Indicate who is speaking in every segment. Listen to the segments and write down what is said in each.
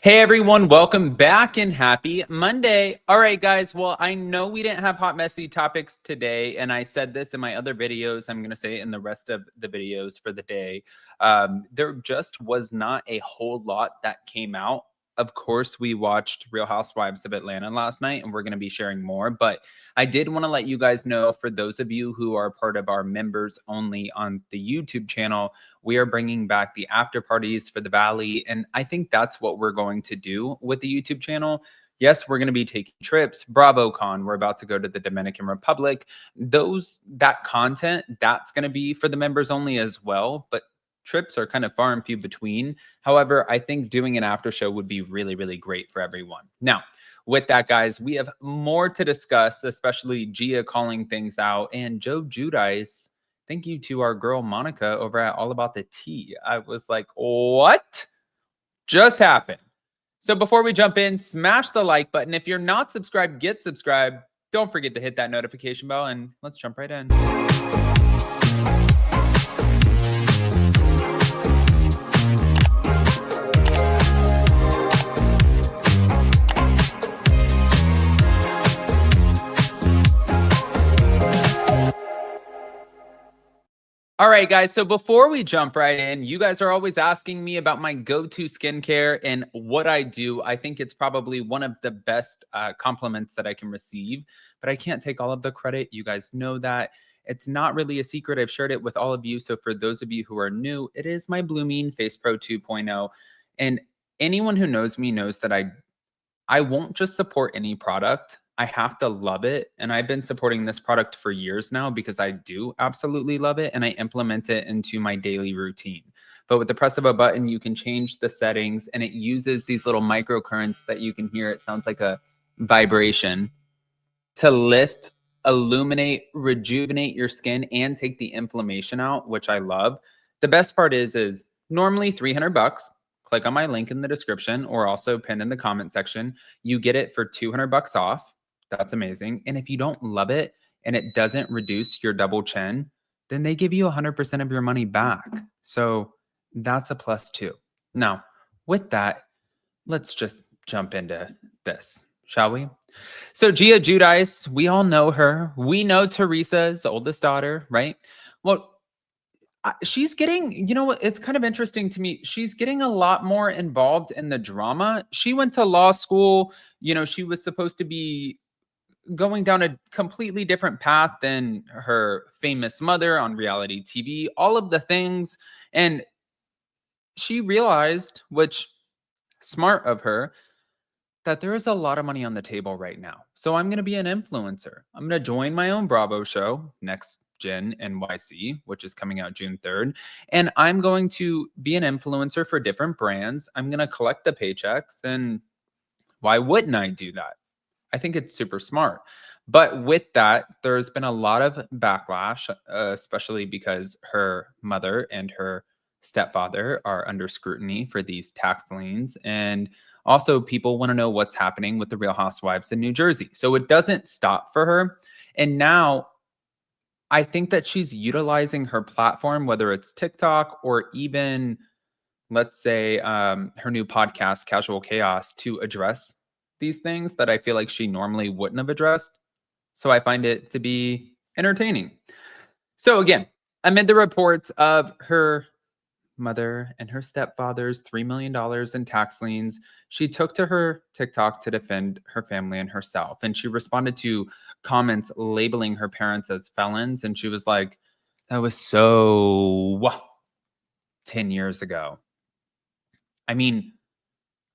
Speaker 1: Hey everyone, welcome back and happy Monday. All right, guys. Well, I know we didn't have hot, messy topics today, and I said this in my other videos. I'm going to say it in the rest of the videos for the day. There just was not a whole lot that came out. Of course, we watched Real Housewives of Atlanta last night, and we're going to be sharing more. But I did want to let you guys know, for those of you who are part of our members only on the YouTube channel, we are bringing back the after parties for the Valley. And I think that's what we're going to do with the YouTube channel. Yes, we're going to be taking trips. BravoCon, we're about to go to the Dominican Republic. That content, that's going to be for the members only as well. But trips are kind of far and few between. However, I think doing an after show would be really, really great for everyone. Now, with that, guys, we have more to discuss, especially Gia calling things out and Joe Giudice. Thank you to our girl Monica over at All About the Tea. I was like, what just happened? So before we jump in, smash the like button. If you're not subscribed, get subscribed. Don't forget to hit that notification bell, and let's jump right in. All right, guys. So before we jump right in, you guys are always asking me about my go-to skincare and what I do. I think it's probably one of the best compliments that I can receive, but I can't take all of the credit. You guys know that. It's not really a secret. I've shared it with all of you. So for those of you who are new, it is my Blooming Face Pro 2.0. And anyone who knows me knows that I won't just support any product. I have to love it. And I've been supporting this product for years now because I do absolutely love it and I implement it into my daily routine. But with the press of a button, you can change the settings and it uses these little microcurrents that you can hear. It sounds like a vibration to lift, illuminate, rejuvenate your skin and take the inflammation out, which I love. The best part is normally $300. Click on my link in the description or also pinned in the comment section. You get it for $200 off. That's amazing. And if you don't love it and it doesn't reduce your double chin, then they give you 100% of your money back. So that's a plus too. Now, with that, let's just jump into this, shall we? So Gia Giudice, we all know her. We know Teresa's oldest daughter, right? Well, she's getting, you know what, it's kind of interesting to me. She's getting a lot more involved in the drama. She went to law school. She was supposed to be going down a completely different path than her famous mother on reality TV, all of the things. And she realized, which smart of her, that there is a lot of money on the table right now. So I'm going to be an influencer. I'm going to join my own Bravo show, Next Gen NYC, which is coming out June 3rd. And I'm going to be an influencer for different brands. I'm going to collect the paychecks. And why wouldn't I do that? I think it's super smart. But with that, there's been a lot of backlash, especially because her mother and her stepfather are under scrutiny for these tax liens. And also people want to know what's happening with the Real Housewives in New Jersey. So it doesn't stop for her. And now I think that she's utilizing her platform, whether it's TikTok or even, let's say, her new podcast, Casual Chaos, to address these things that I feel like she normally wouldn't have addressed. So I find it to be entertaining. So again, amid the reports of her mother and her stepfather's $3 million in tax liens, she took to her TikTok to defend her family and herself. And she responded to comments labeling her parents as felons. And she was like, that was so 10 years ago. I mean,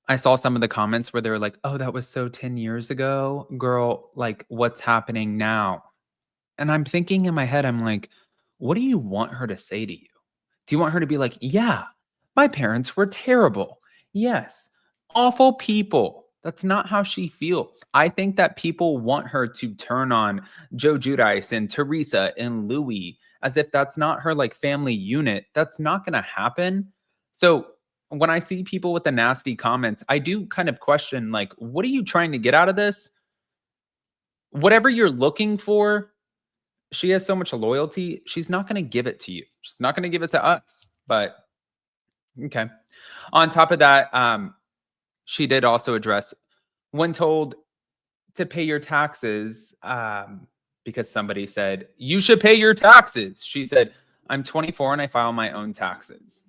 Speaker 1: I saw some of the comments where they were like, oh, that was so 10 years ago. Girl, like, what's happening now? And I'm thinking in my head, I'm like, what do you want her to say to you? Do you want her to be like, yeah, my parents were terrible. Yes, awful people. That's not how she feels. I think that people want her to turn on Joe Giudice and Teresa and Louis as if that's not her like family unit. That's not going to happen. So when I see people with the nasty comments, I do kind of question, like, what are you trying to get out of this? Whatever you're looking for, she has so much loyalty. She's not going to give it to you. She's not going to give it to us. But okay. On top of that, she did also address when told to pay your taxes, because somebody said, you should pay your taxes. She said, I'm 24 and I file my own taxes.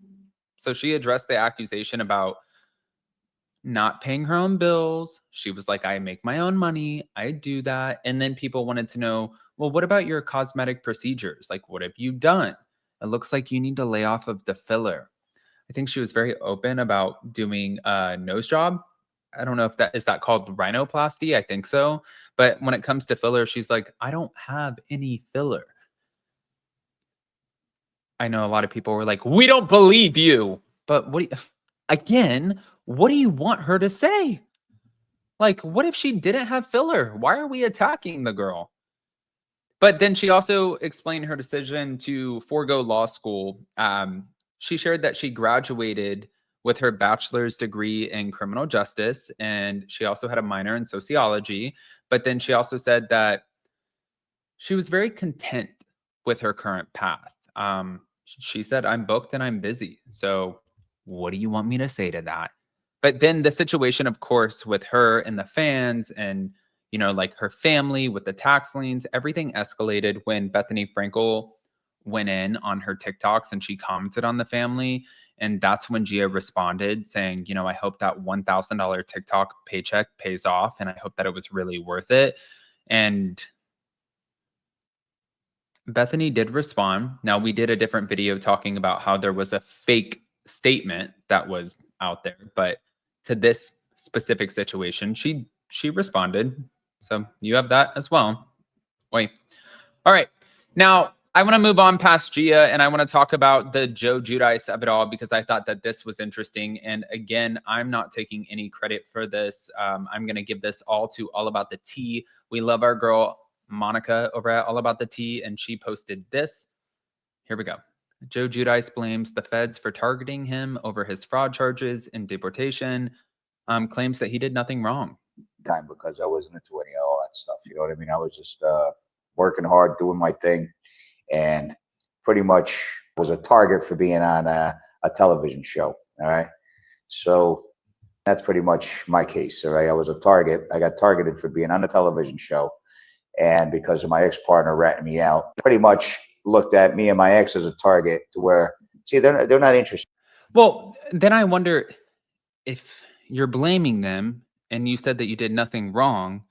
Speaker 1: So she addressed the accusation about not paying her own bills. She was like, I make my own money. I do that. And then people wanted to know, well, what about your cosmetic procedures? Like, what have you done? It looks like you need to lay off of the filler. I think she was very open about doing a nose job. I don't know if that is that called rhinoplasty. I think so. But when it comes to filler, she's like, I don't have any filler. I know a lot of people were like, we don't believe you. But again, what do you want her to say? Like, what if she didn't have filler? Why are we attacking the girl? But then she also explained her decision to forego law school. She shared that she graduated with her bachelor's degree in criminal justice, and she also had a minor in sociology. But then she also said that she was very content with her current path. She said, I'm booked and I'm busy. So what do you want me to say to that? But then the situation, of course, with her and the fans and, you know, like her family with the tax liens, everything escalated when Bethany Frankel went in on her TikToks and she commented on the family. And that's when Gia responded saying, you know, I hope that $1,000 TikTok paycheck pays off. And I hope that it was really worth it. And Bethany did respond. Now, we did a different video talking about how there was a fake statement that was out there, but to this specific situation, she responded. So you have that as well. Wait. All right. Now, I want to move on past Gia and I want to talk about the Joe Giudice of it all because I thought that this was interesting. And again, I'm not taking any credit for this. I'm going to give this all to All About the Tea. We love our girl Monica over at All About the Tea, and she posted this. Here we go. Joe Giudice blames the feds for targeting him over his fraud charges and deportation. Claims that he did nothing wrong.
Speaker 2: Time because I wasn't into any of all that stuff. You know what I mean? I was just working hard, doing my thing, and pretty much was a target for being on a television show. All right. So that's pretty much my case. All right. I was a target. I got targeted for being on a television show. And because of my ex-partner ratting me out, pretty much looked at me and my ex as a target to where, see, they're not interested.
Speaker 1: Well, then I wonder if you're blaming them and you said that you did nothing wrong,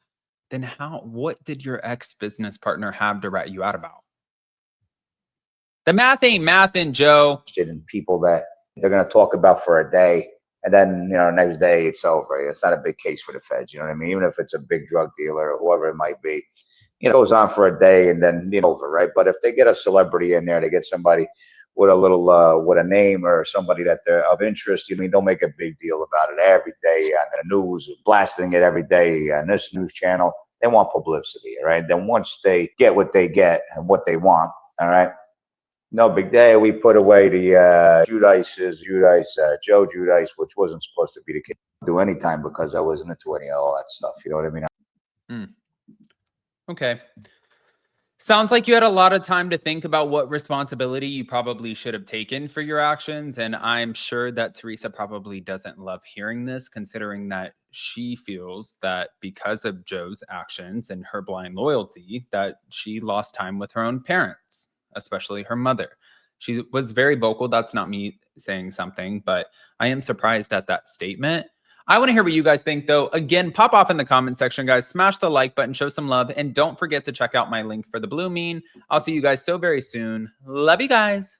Speaker 1: then what did your ex-business partner have to rat you out about? The math ain't mathin', Joe.
Speaker 2: In people that they're going to talk about for a day. And then, you know, next day it's over. It's not a big case for the feds. You know what I mean? Even if it's a big drug dealer or whoever it might be, you know, it goes on for a day and then it's over, right? But if they get a celebrity in there, they get somebody with a little, with a name or somebody that they're of interest, you mean, don't make a big deal about it every day on the news, blasting it every day on this news channel. They want publicity, right? Then once they get what they get and what they want, all right? No big day. We put away the Joe Giudice, which wasn't supposed to be the case. Do any time because I wasn't into any of all that stuff. You know what I mean?
Speaker 1: Okay. Sounds like you had a lot of time to think about what responsibility you probably should have taken for your actions. And I'm sure that Teresa probably doesn't love hearing this, considering that she feels that because of Joe's actions and her blind loyalty, that she lost time with her own parents, especially her mother. She was very vocal. That's not me saying something, but I am surprised at that statement. I want to hear what you guys think, though. Again, pop off in the comment section, guys. Smash the like button, show some love, and don't forget to check out my link for the Blue Mean. I'll see you guys so very soon. Love you guys.